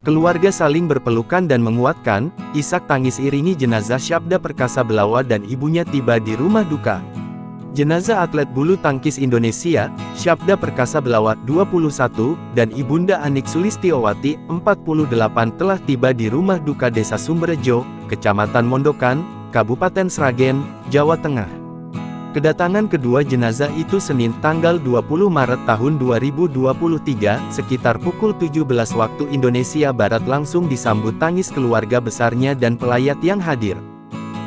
Keluarga saling berpelukan dan menguatkan, isak tangis iringi jenazah Syabda Perkasa Belawa dan ibunya tiba di rumah duka. Jenazah atlet bulu tangkis Indonesia, Syabda Perkasa Belawa, 21, dan Ibunda Anik Sulistiowati, 48 telah tiba di rumah duka Desa Sumberjo, Kecamatan Mondokan, Kabupaten Sragen, Jawa Tengah. Kedatangan kedua jenazah itu Senin tanggal 20 Maret tahun 2023, sekitar pukul 17 waktu Indonesia Barat langsung disambut tangis keluarga besarnya dan pelayat yang hadir.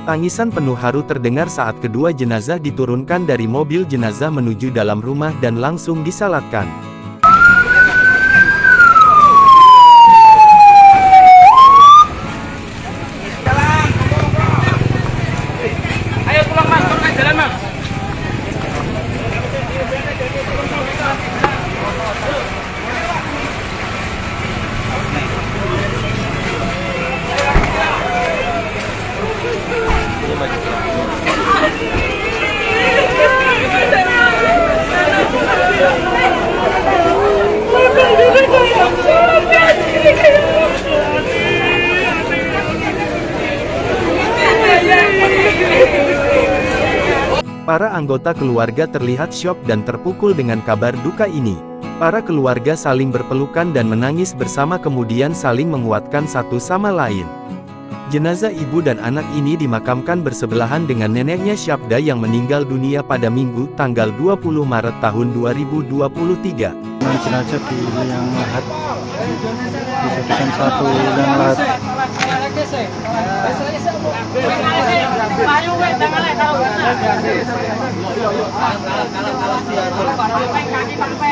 Tangisan penuh haru terdengar saat kedua jenazah diturunkan dari mobil jenazah menuju dalam rumah dan langsung disalatkan. Ayo pulang mas, jalan mas. Para anggota keluarga terlihat syok dan terpukul dengan kabar duka ini. Para keluarga saling berpelukan dan menangis bersama kemudian saling menguatkan satu sama lain. Jenazah ibu dan anak ini dimakamkan bersebelahan dengan neneknya Syabda yang meninggal dunia pada Minggu, tanggal 20 Maret tahun 2023. Jenazah di yang lahat, dijadikan satu dan lahat.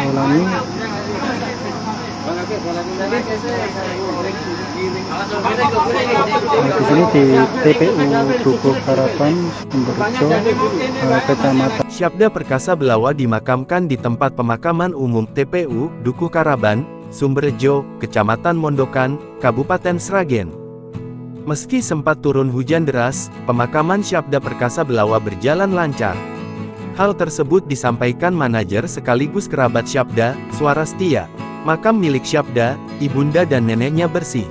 Ulangi. Di sini di TPU Duku Karaban, Sumberjo, Kecamatan. Syabda Perkasa Belawa dimakamkan di tempat pemakaman umum TPU Duku Karaban, Sumberjo, Kecamatan Mondokan, Kabupaten Sragen. Meski sempat turun hujan deras, pemakaman Syabda Perkasa Belawa berjalan lancar. Hal tersebut disampaikan manajer sekaligus kerabat Syabda, Swarastia. Makam milik Syabda, ibunda dan neneknya bersih.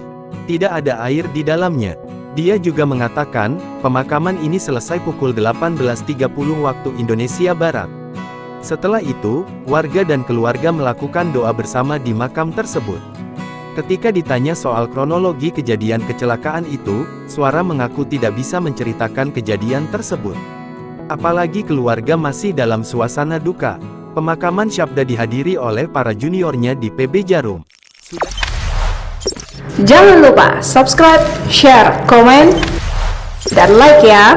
Tidak ada air di dalamnya. Dia juga mengatakan, pemakaman ini selesai pukul 18.30 waktu Indonesia Barat. Setelah itu, warga dan keluarga melakukan doa bersama di makam tersebut. Ketika ditanya soal kronologi kejadian kecelakaan itu, Swara mengaku tidak bisa menceritakan kejadian tersebut. Apalagi keluarga masih dalam suasana duka. Pemakaman Syabda dihadiri oleh para juniornya di PB Jarum. Jangan lupa subscribe, share, komen, dan like ya!